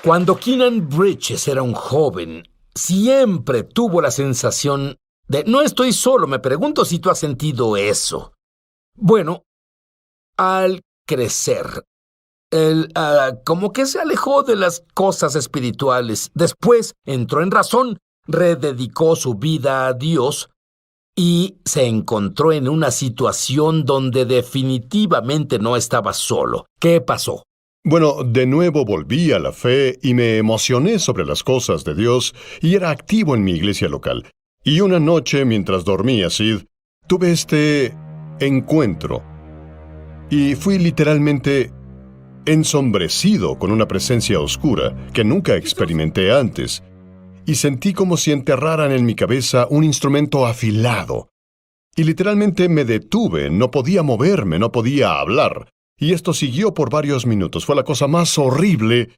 Cuando Keenan Bridges era un joven, siempre tuvo la sensación de no estoy solo. Me pregunto si tú has sentido eso. Bueno, al crecer, él como que se alejó de las cosas espirituales. Después entró en razón, rededicó su vida a Dios y se encontró en una situación donde definitivamente no estaba solo. ¿Qué pasó? Bueno, de nuevo volví a la fe y me emocioné sobre las cosas de Dios y era activo en mi iglesia local. Y una noche, mientras dormía, Sid, tuve este encuentro. Y fui literalmente ensombrecido con una presencia oscura que nunca experimenté antes. Y sentí como si enterraran en mi cabeza un instrumento afilado. Y literalmente me detuve, no podía moverme, no podía hablar. Y esto siguió por varios minutos. Fue la cosa más horrible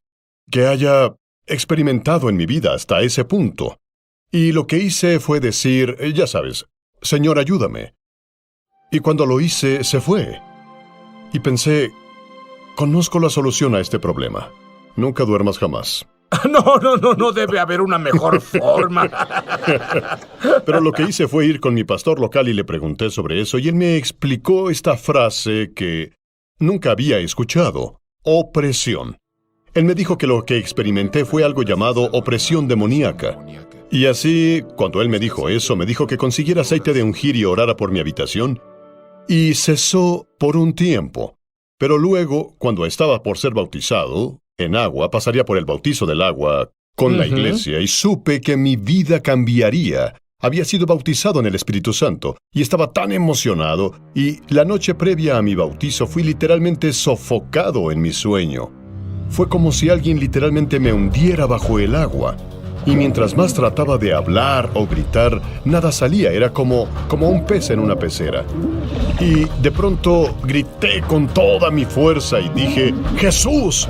que haya experimentado en mi vida hasta ese punto. Y lo que hice fue decir, ya sabes, Señor, ayúdame. Y cuando lo hice, se fue. Y pensé, conozco la solución a este problema. Nunca duermas jamás. No debe haber una mejor forma. Pero lo que hice fue ir con mi pastor local y le pregunté sobre eso, y él me explicó esta frase que nunca había escuchado: opresión. Él me dijo que lo que experimenté fue algo llamado opresión demoníaca. Y así, cuando él me dijo eso, me dijo que consiguiera aceite de ungir y orara por mi habitación. Y cesó por un tiempo. Pero luego, cuando estaba por ser bautizado en agua, pasaría por el bautizo del agua con la iglesia y supe que mi vida cambiaría. Había sido bautizado en el Espíritu Santo y estaba tan emocionado, y la noche previa a mi bautizo fui literalmente sofocado en mi sueño. Fue como si alguien literalmente me hundiera bajo el agua. Y mientras más trataba de hablar o gritar, nada salía. Era como un pez en una pecera. Y de pronto grité con toda mi fuerza y dije, ¡Jesús!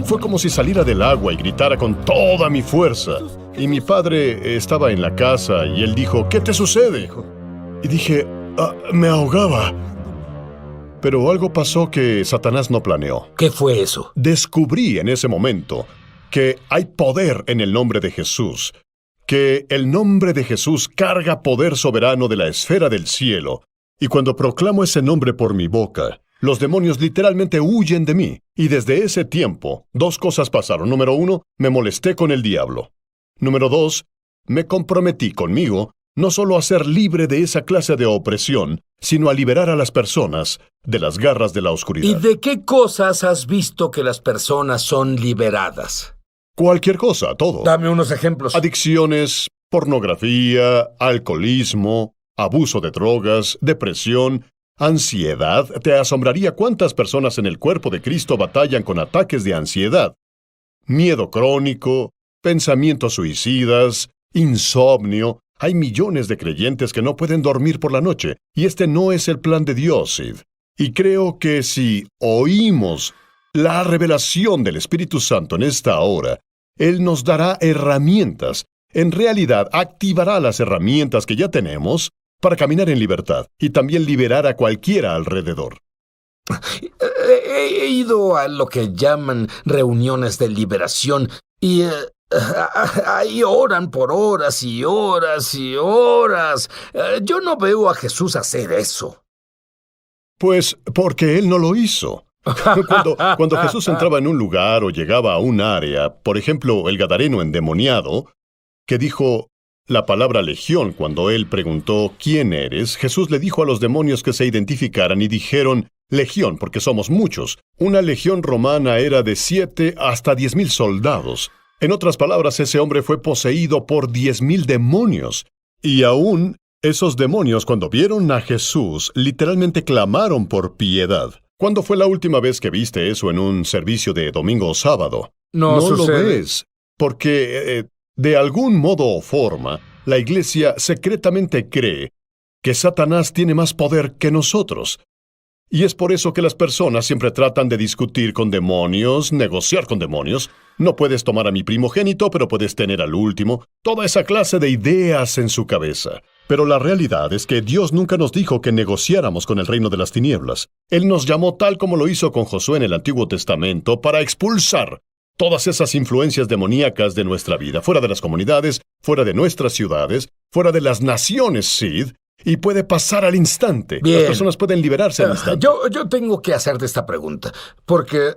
Fue como si saliera del agua y gritara con toda mi fuerza. Y mi padre estaba en la casa y él dijo, ¿qué te sucede? Y dije, me ahogaba. Pero algo pasó que Satanás no planeó. ¿Qué fue eso? Descubrí en ese momento que hay poder en el nombre de Jesús, que el nombre de Jesús carga poder soberano de la esfera del cielo, y cuando proclamo ese nombre por mi boca, los demonios literalmente huyen de mí, y desde ese tiempo, dos cosas pasaron. Número 1, me molesté con el diablo. Número 2, me comprometí conmigo no solo a ser libre de esa clase de opresión, sino a liberar a las personas de las garras de la oscuridad. ¿Y de qué cosas has visto que las personas son liberadas? Cualquier cosa, todo. Dame unos ejemplos. Adicciones, pornografía, alcoholismo, abuso de drogas, depresión, ansiedad. Te asombraría cuántas personas en el cuerpo de Cristo batallan con ataques de ansiedad. Miedo crónico, pensamientos suicidas, insomnio. Hay millones de creyentes que no pueden dormir por la noche, y este no es el plan de Dios, Sid. Y creo que si oímos la revelación del Espíritu Santo en esta hora, Él nos dará herramientas. En realidad, activará las herramientas que ya tenemos para caminar en libertad y también liberar a cualquiera alrededor. He ido a lo que llaman reuniones de liberación y ahí oran por horas y horas y horas. Yo no veo a Jesús hacer eso. Pues porque Él no lo hizo. Cuando Jesús entraba en un lugar o llegaba a un área, por ejemplo, el gadareno endemoniado, que dijo la palabra legión cuando él preguntó ¿quién eres?, Jesús le dijo a los demonios que se identificaran y dijeron legión porque somos muchos. Una legión romana era de 7 hasta 10,000 soldados. En otras palabras, ese hombre fue poseído por 10,000 demonios. Y aún esos demonios, cuando vieron a Jesús, literalmente clamaron por piedad. ¿Cuándo fue la última vez que viste eso en un servicio de domingo o sábado? No lo sucede. ves, porque de algún modo o forma, la iglesia secretamente cree que Satanás tiene más poder que nosotros. Y es por eso que las personas siempre tratan de discutir con demonios, negociar con demonios. No puedes tomar a mi primogénito, pero puedes tener al último. Toda esa clase de ideas en su cabeza. Pero la realidad es que Dios nunca nos dijo que negociáramos con el reino de las tinieblas. Él nos llamó tal como lo hizo con Josué en el Antiguo Testamento para expulsar todas esas influencias demoníacas de nuestra vida, fuera de las comunidades, fuera de nuestras ciudades, fuera de las naciones, Sid, y puede pasar al instante. Bien. Las personas pueden liberarse al instante. Yo tengo que hacerte esta pregunta, porque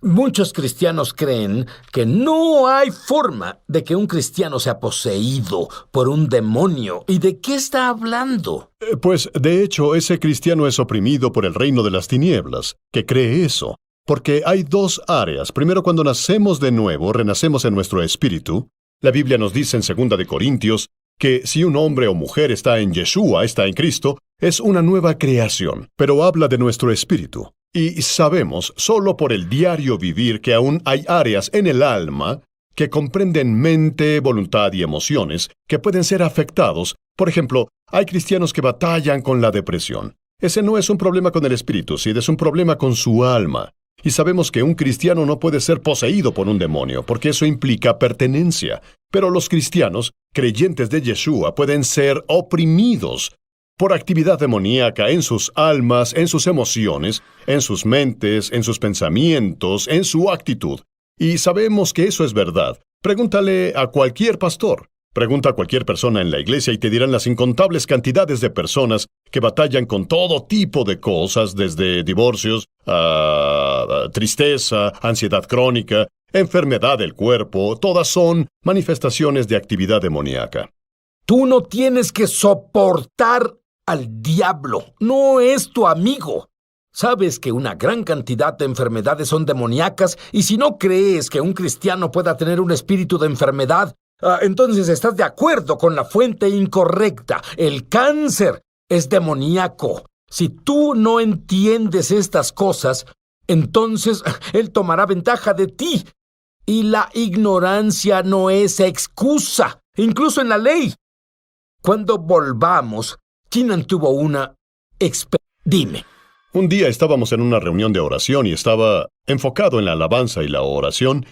muchos cristianos creen que no hay forma de que un cristiano sea poseído por un demonio. ¿Y de qué está hablando? Pues, de hecho, ese cristiano es oprimido por el reino de las tinieblas, que cree eso. Porque hay dos áreas. Primero, cuando nacemos de nuevo, renacemos en nuestro espíritu. La Biblia nos dice en 2 de Corintios que si un hombre o mujer está en Yeshua, está en Cristo, es una nueva creación, pero habla de nuestro espíritu. Y sabemos, solo por el diario vivir, que aún hay áreas en el alma que comprenden mente, voluntad y emociones que pueden ser afectados. Por ejemplo, hay cristianos que batallan con la depresión. Ese no es un problema con el espíritu, Sid, es un problema con su alma. Y sabemos que un cristiano no puede ser poseído por un demonio, porque eso implica pertenencia. Pero los cristianos, creyentes de Yeshua, pueden ser oprimidos por actividad demoníaca en sus almas, en sus emociones, en sus mentes, en sus pensamientos, en su actitud. Y sabemos que eso es verdad. Pregúntale a cualquier pastor. Pregunta a cualquier persona en la iglesia y te dirán las incontables cantidades de personas que batallan con todo tipo de cosas, desde divorcios, tristeza, ansiedad crónica, enfermedad del cuerpo. Todas son manifestaciones de actividad demoníaca. Tú no tienes que soportar al diablo. No es tu amigo. Sabes que una gran cantidad de enfermedades son demoníacas, y si no crees que un cristiano pueda tener un espíritu de enfermedad, entonces estás de acuerdo con la fuente incorrecta. El cáncer es demoníaco. Si tú no entiendes estas cosas, entonces él tomará ventaja de ti. Y la ignorancia no es excusa, incluso en la ley. Cuando volvamos, Keenan tuvo una experiencia. Dime. Un día estábamos en una reunión de oración y estaba enfocado en la alabanza y la oración,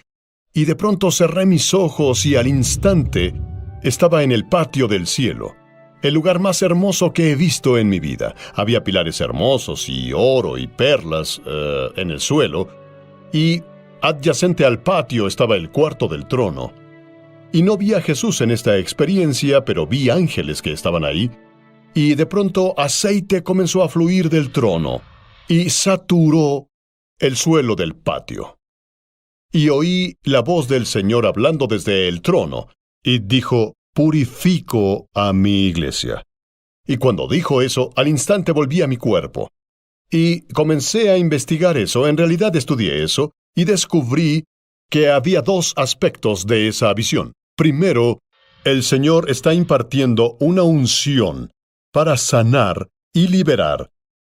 y de pronto cerré mis ojos y al instante estaba en el patio del cielo, el lugar más hermoso que he visto en mi vida. Había pilares hermosos y oro y perlas en el suelo, y adyacente al patio estaba el cuarto del trono. Y no vi a Jesús en esta experiencia, pero vi ángeles que estaban ahí, y de pronto aceite comenzó a fluir del trono y saturó el suelo del patio. Y oí la voz del Señor hablando desde el trono, y dijo: «Purifico a mi iglesia». Y cuando dijo eso, al instante volví a mi cuerpo. Y comencé a investigar eso, en realidad estudié eso, y descubrí que había dos aspectos de esa visión. Primero, el Señor está impartiendo una unción para sanar y liberar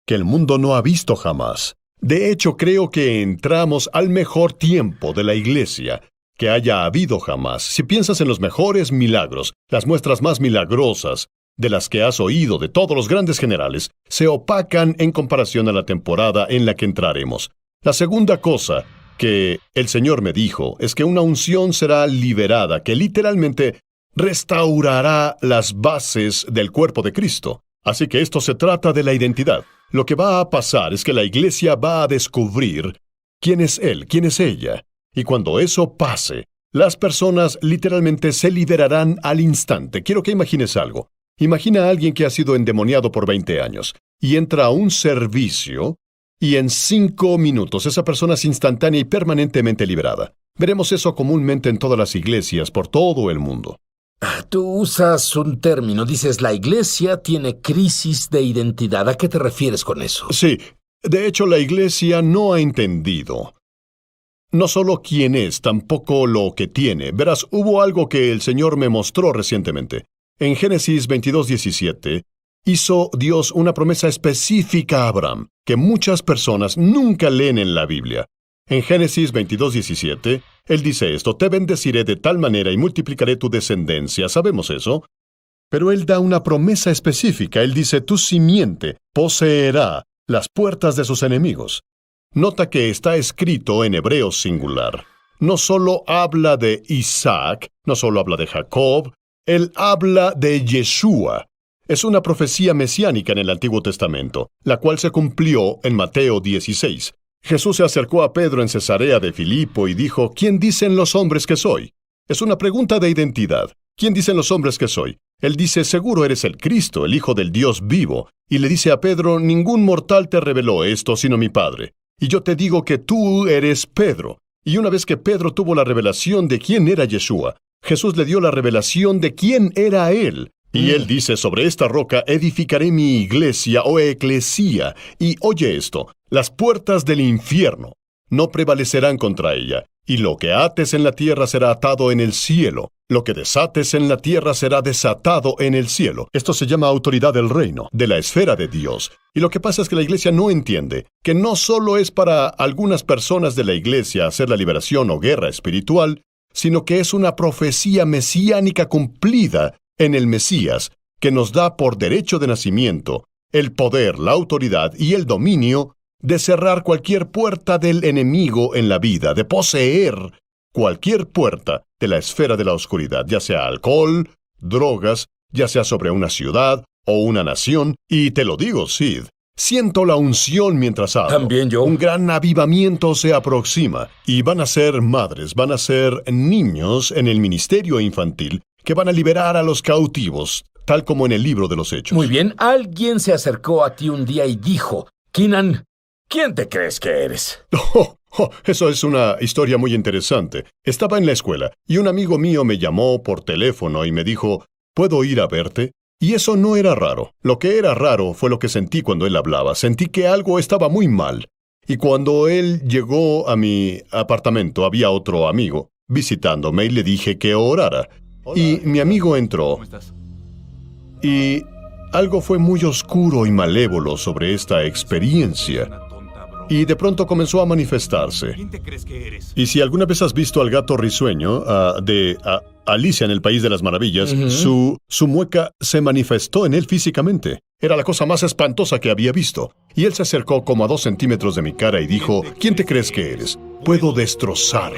que el mundo no ha visto jamás. De hecho, creo que entramos al mejor tiempo de la iglesia que haya habido jamás. Si piensas en los mejores milagros, las muestras más milagrosas de las que has oído de todos los grandes generales, se opacan en comparación a la temporada en la que entraremos. La segunda cosa que el Señor me dijo es que una unción será liberada, que literalmente restaurará las bases del cuerpo de Cristo. Así que esto se trata de la identidad. Lo que va a pasar es que la iglesia va a descubrir quién es Él, quién es ella. Y cuando eso pase, las personas literalmente se liberarán al instante. Quiero que imagines algo. Imagina a alguien que ha sido endemoniado por 20 años y entra a un servicio y en 5 minutos esa persona es instantánea y permanentemente liberada. Veremos eso comúnmente en todas las iglesias por todo el mundo. Tú usas un término, dices la iglesia tiene crisis de identidad. ¿A qué te refieres con eso? Sí, de hecho la iglesia no ha entendido no solo quién es, tampoco lo que tiene. Verás, hubo algo que el Señor me mostró recientemente. En Génesis 22:17, hizo Dios una promesa específica a Abraham, que muchas personas nunca leen en la Biblia. En Génesis 22:17, Él dice esto: «Te bendeciré de tal manera y multiplicaré tu descendencia». ¿Sabemos eso? Pero Él da una promesa específica. Él dice: «Tu simiente poseerá las puertas de sus enemigos». Nota que está escrito en hebreo singular. No solo habla de Isaac, no solo habla de Jacob, Él habla de Yeshua. Es una profecía mesiánica en el Antiguo Testamento, la cual se cumplió en Mateo 16. Jesús se acercó a Pedro en Cesarea de Filipo y dijo, ¿quién dicen los hombres que soy? Es una pregunta de identidad. ¿Quién dicen los hombres que soy? Él dice, seguro eres el Cristo, el Hijo del Dios vivo. Y le dice a Pedro, ningún mortal te reveló esto sino mi Padre. Y yo te digo que tú eres Pedro. Y una vez que Pedro tuvo la revelación de quién era Yeshua, Jesús le dio la revelación de quién era Él. Y Él dice, sobre esta roca edificaré mi iglesia o eclesía. Y oye esto, las puertas del infierno no prevalecerán contra ella. Y lo que ates en la tierra será atado en el cielo. Lo que desates en la tierra será desatado en el cielo. Esto se llama autoridad del reino, de la esfera de Dios. Y lo que pasa es que la iglesia no entiende que no solo es para algunas personas de la iglesia hacer la liberación o guerra espiritual, sino que es una profecía mesiánica cumplida en el Mesías, que nos da por derecho de nacimiento el poder, la autoridad y el dominio de cerrar cualquier puerta del enemigo en la vida, de poseer cualquier puerta de la esfera de la oscuridad, ya sea alcohol, drogas, ya sea sobre una ciudad o una nación. Y te lo digo, Sid, siento la unción mientras hablo. También yo. Un gran avivamiento se aproxima, y van a ser madres, van a ser niños en el ministerio infantil que van a liberar a los cautivos, tal como en el libro de los Hechos. Muy bien, alguien se acercó a ti un día y dijo, Keenan, ¿quién te crees que eres? Eso es una historia muy interesante. Estaba en la escuela y un amigo mío me llamó por teléfono y me dijo, ¿puedo ir a verte? Y eso no era raro. Lo que era raro fue lo que sentí cuando él hablaba. Sentí que algo estaba muy mal. Y cuando él llegó a mi apartamento, había otro amigo visitándome y le dije que orara. Y mi amigo entró. ¿Cómo estás? Y algo fue muy oscuro y malévolo sobre esta experiencia. Una tonta broma. Y de pronto comenzó a manifestarse. ¿Quién te crees que eres? Y si alguna vez has visto al gato risueño de Alicia en el País de las Maravillas, su mueca se manifestó en él físicamente. Era la cosa más espantosa que había visto. Y él se acercó como a 2 centímetros de mi cara y dijo, ¿quién te crees que eres? Puedo destrozar.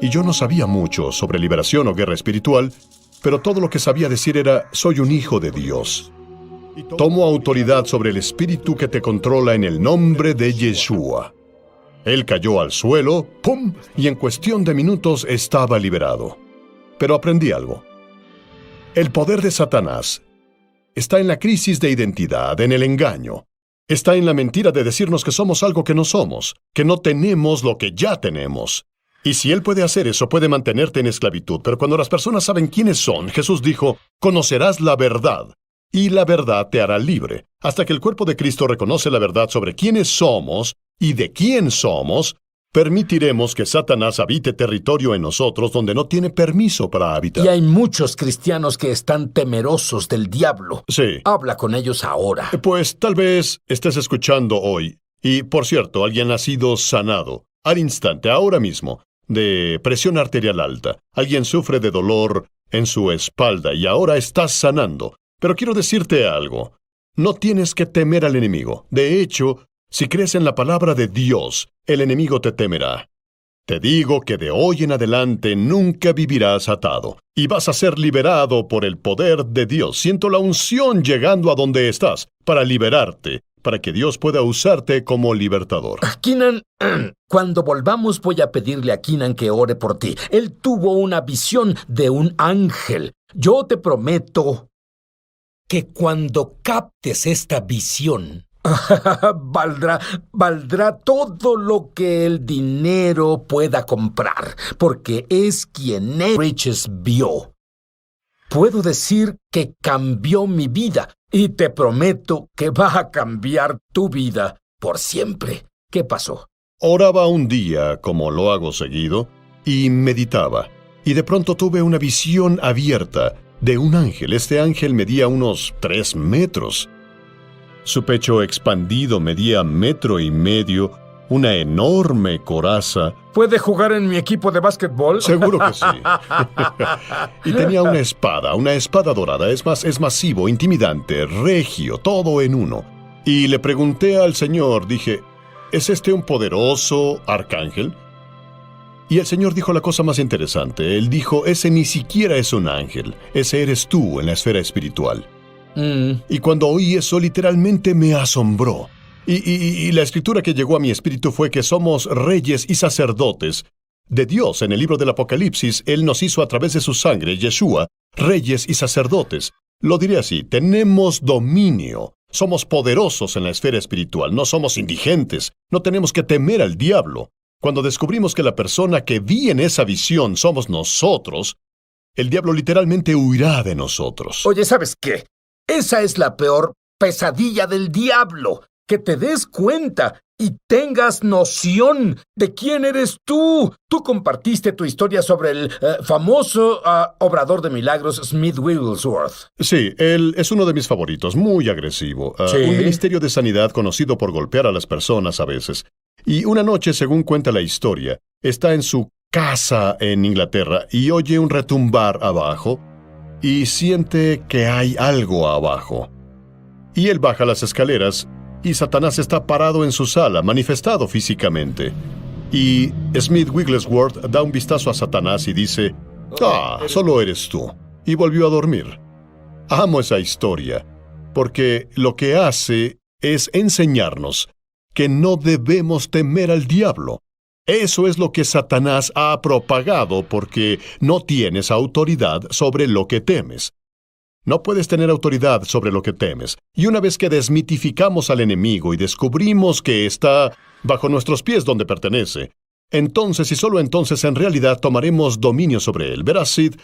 Y yo no sabía mucho sobre liberación o guerra espiritual, pero todo lo que sabía decir era, soy un hijo de Dios. Tomo autoridad sobre el espíritu que te controla en el nombre de Yeshua. Él cayó al suelo, ¡pum!, y en cuestión de minutos estaba liberado. Pero aprendí algo. El poder de Satanás está en la crisis de identidad, en el engaño. Está en la mentira de decirnos que somos algo que no somos, que no tenemos lo que ya tenemos. Y si él puede hacer eso, puede mantenerte en esclavitud. Pero cuando las personas saben quiénes son, Jesús dijo, conocerás la verdad, y la verdad te hará libre. Hasta que el cuerpo de Cristo reconoce la verdad sobre quiénes somos y de quién somos, permitiremos que Satanás habite territorio en nosotros donde no tiene permiso para habitar. Y hay muchos cristianos que están temerosos del diablo. Sí. Habla con ellos ahora. Pues tal vez estés escuchando hoy. Y, por cierto, alguien ha sido sanado al instante, ahora mismo, de presión arterial alta. Alguien sufre de dolor en su espalda y ahora estás sanando. Pero quiero decirte algo. No tienes que temer al enemigo. De hecho, si crees en la palabra de Dios, el enemigo te temerá. Te digo que de hoy en adelante nunca vivirás atado y vas a ser liberado por el poder de Dios. Siento la unción llegando a donde estás para liberarte, para que Dios pueda usarte como libertador. Keenan, cuando volvamos voy a pedirle a Keenan que ore por ti. Él tuvo una visión de un ángel. Yo te prometo que cuando captes esta visión, valdrá todo lo que el dinero pueda comprar, porque es quien Riches vio. Puedo decir que cambió mi vida, y te prometo que va a cambiar tu vida por siempre. ¿Qué pasó? Oraba un día, como lo hago seguido, y meditaba, y de pronto tuve una visión abierta de un ángel. Este ángel medía unos 3 metros. Su pecho expandido medía 1,5 metros, una enorme coraza. ¿Puede jugar en mi equipo de básquetbol? Seguro que sí. Y tenía una espada dorada. Es masivo, intimidante, regio, todo en uno. Y le pregunté al Señor, dije, ¿es este un poderoso arcángel? Y el Señor dijo la cosa más interesante. Él dijo, ese ni siquiera es un ángel, ese eres tú en la esfera espiritual. Y cuando oí eso, literalmente me asombró. Y la escritura que llegó a mi espíritu fue que somos reyes y sacerdotes de Dios. En el libro del Apocalipsis, Él nos hizo a través de su sangre, Yeshua, reyes y sacerdotes. Lo diré así, tenemos dominio. Somos poderosos en la esfera espiritual, no somos indigentes, no tenemos que temer al diablo. Cuando descubrimos que la persona que vi en esa visión somos nosotros, el diablo literalmente huirá de nosotros. Oye, ¿sabes qué? Esa es la peor pesadilla del diablo. Que te des cuenta y tengas noción de quién eres tú. Tú compartiste tu historia sobre el famoso obrador de milagros Smith Wigglesworth. Sí, él es uno de mis favoritos, muy agresivo. ¿Sí? Un ministerio de sanidad conocido por golpear a las personas a veces. Y una noche, según cuenta la historia, está en su casa en Inglaterra y oye un retumbar abajo y siente que hay algo abajo. Y él baja las escaleras y Satanás está parado en su sala, manifestado físicamente. Y Smith Wigglesworth da un vistazo a Satanás y dice, solo eres tú. Y volvió a dormir. Amo esa historia, porque lo que hace es enseñarnos que no debemos temer al diablo. Eso es lo que Satanás ha propagado porque no tienes autoridad sobre lo que temes. No puedes tener autoridad sobre lo que temes. Y una vez que desmitificamos al enemigo y descubrimos que está bajo nuestros pies donde pertenece, entonces y solo entonces en realidad tomaremos dominio sobre él. Verás, Sid,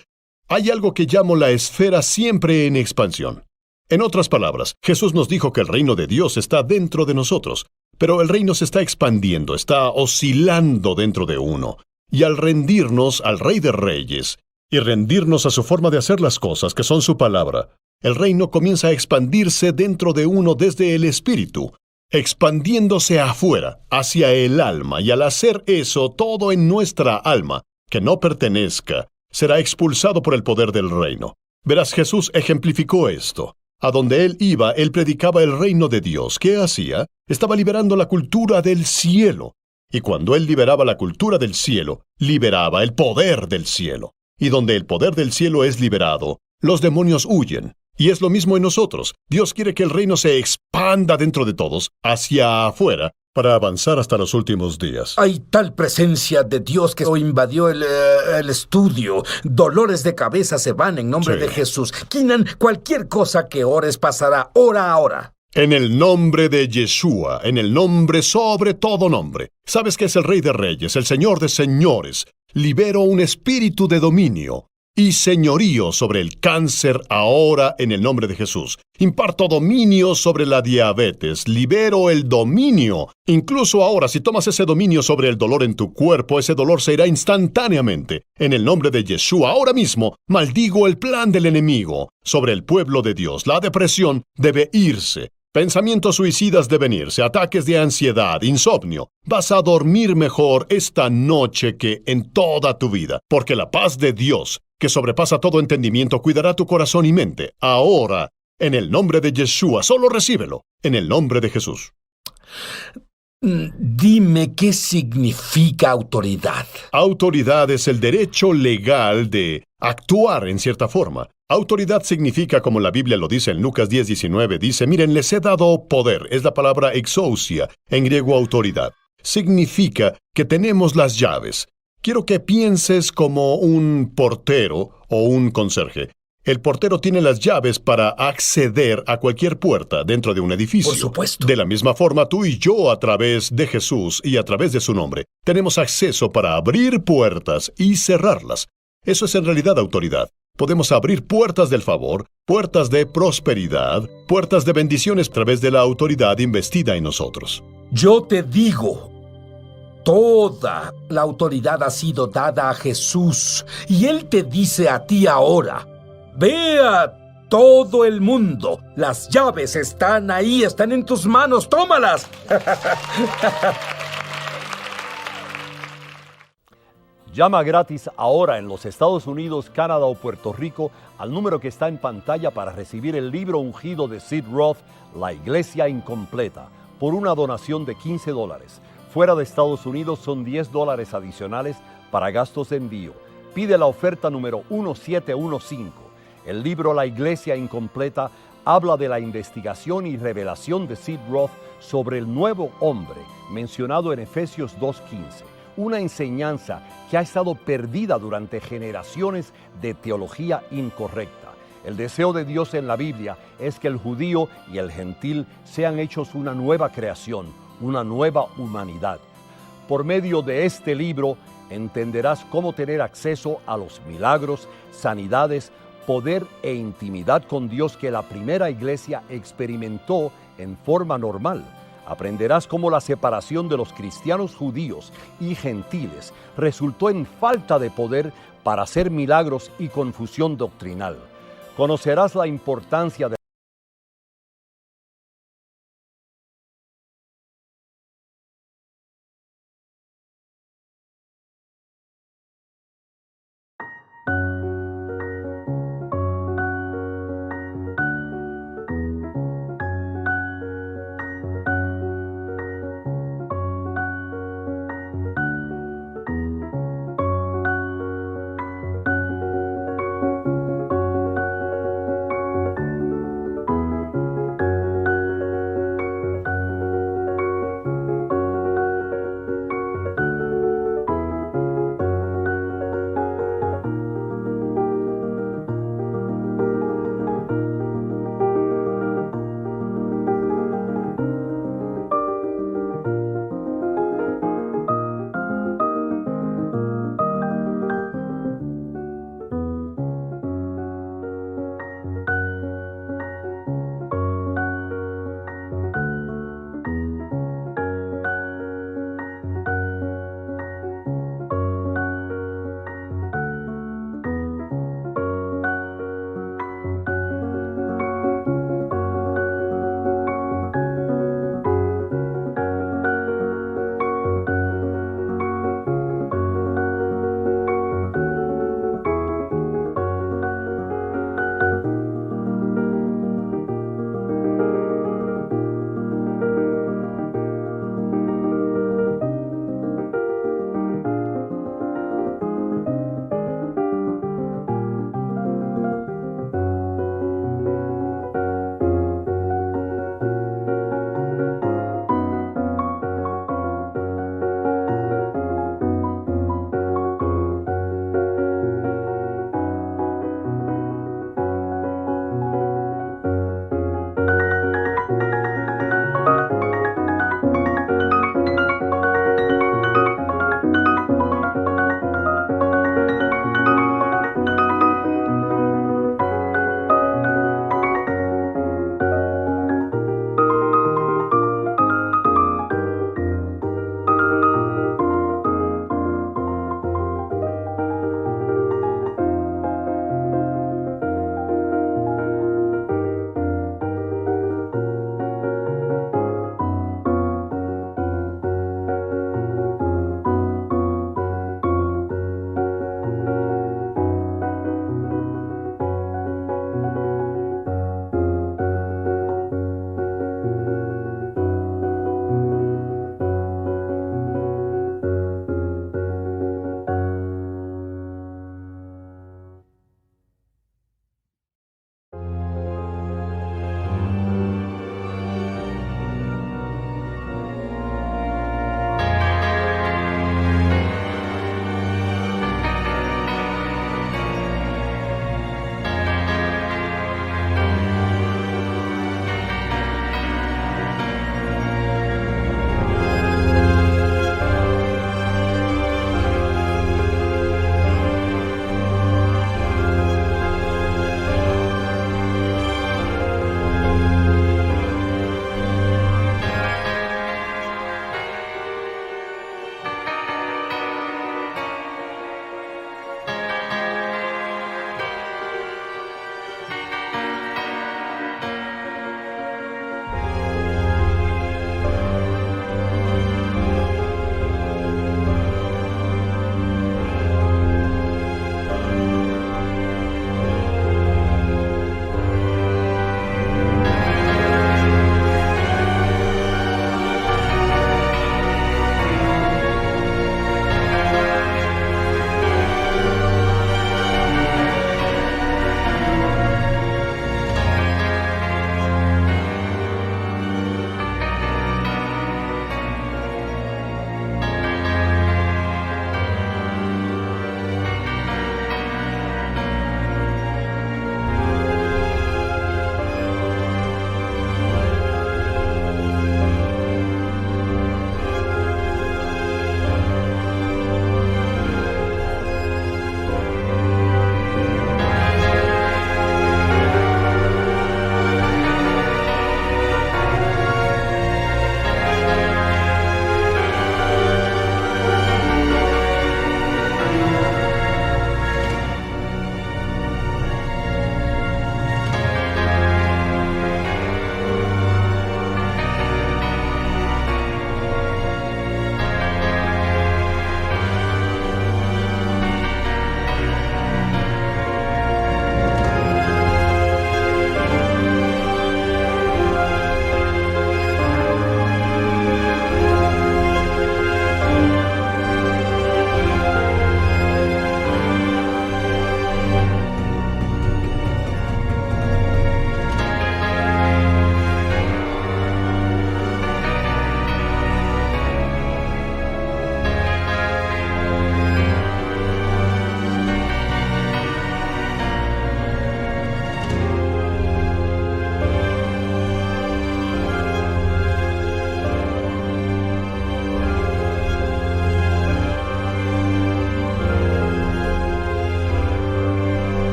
hay algo que llamo la esfera siempre en expansión. En otras palabras, Jesús nos dijo que el reino de Dios está dentro de nosotros, pero el reino se está expandiendo, está oscilando dentro de uno. Y al rendirnos al Rey de Reyes, y rendirnos a su forma de hacer las cosas, que son su palabra, el reino comienza a expandirse dentro de uno desde el espíritu, expandiéndose afuera, hacia el alma, y al hacer eso, todo en nuestra alma, que no pertenezca, será expulsado por el poder del reino. Verás, Jesús ejemplificó esto. A donde él iba, él predicaba el reino de Dios. ¿Qué hacía? Estaba liberando la cultura del cielo. Y cuando él liberaba la cultura del cielo, liberaba el poder del cielo. Y donde el poder del cielo es liberado, los demonios huyen. Y es lo mismo en nosotros. Dios quiere que el reino se expanda dentro de todos, hacia afuera, para avanzar hasta los últimos días. Hay tal presencia de Dios que hoy invadió el estudio. Dolores de cabeza se van en nombre de Jesús. Keenan, cualquier cosa que ores pasará. Ora ahora. En el nombre de Yeshua, en el nombre sobre todo nombre. ¿Sabes que es el Rey de Reyes, el Señor de Señores? Libero un espíritu de dominio y señorío sobre el cáncer ahora en el nombre de Jesús. Imparto dominio sobre la diabetes. Libero el dominio. Incluso ahora, si tomas ese dominio sobre el dolor en tu cuerpo, ese dolor se irá instantáneamente. En el nombre de Yeshua, ahora mismo, maldigo el plan del enemigo sobre el pueblo de Dios. La depresión debe irse. Pensamientos suicidas deben irse, ataques de ansiedad, insomnio. Vas a dormir mejor esta noche que en toda tu vida, porque la paz de Dios, que sobrepasa todo entendimiento, cuidará tu corazón y mente. Ahora, en el nombre de Yeshua, solo recíbelo, en el nombre de Jesús. Dime qué significa autoridad. Autoridad es el derecho legal de actuar en cierta forma. Autoridad significa, como la Biblia lo dice en Lucas 10:19, dice, miren, les he dado poder. Es la palabra exousia, en griego autoridad. Significa que tenemos las llaves. Quiero que pienses como un portero o un conserje. El portero tiene las llaves para acceder a cualquier puerta dentro de un edificio. Por supuesto. De la misma forma, tú y yo, a través de Jesús y a través de su nombre, tenemos acceso para abrir puertas y cerrarlas. Eso es en realidad autoridad. Podemos abrir puertas del favor, puertas de prosperidad, puertas de bendiciones a través de la autoridad investida en nosotros. Yo te digo, toda la autoridad ha sido dada a Jesús, y Él te dice a ti ahora, ve a todo el mundo. Las llaves están ahí, están en tus manos, tómalas. Llama gratis ahora en los Estados Unidos, Canadá o Puerto Rico al número que está en pantalla para recibir el libro ungido de Sid Roth, La Iglesia Incompleta, por una donación de $15. Fuera de Estados Unidos son $10 adicionales para gastos de envío. Pide la oferta número 1715. El libro La Iglesia Incompleta habla de la investigación y revelación de Sid Roth sobre el nuevo hombre mencionado en Efesios 2:15, una enseñanza que ha estado perdida durante generaciones de teología incorrecta. El deseo de Dios en la Biblia es que el judío y el gentil sean hechos una nueva creación, una nueva humanidad. Por medio de este libro entenderás cómo tener acceso a los milagros, sanidades, poder e intimidad con Dios que la primera iglesia experimentó en forma normal. Aprenderás cómo la separación de los cristianos judíos y gentiles resultó en falta de poder para hacer milagros y confusión doctrinal. Conocerás la importancia de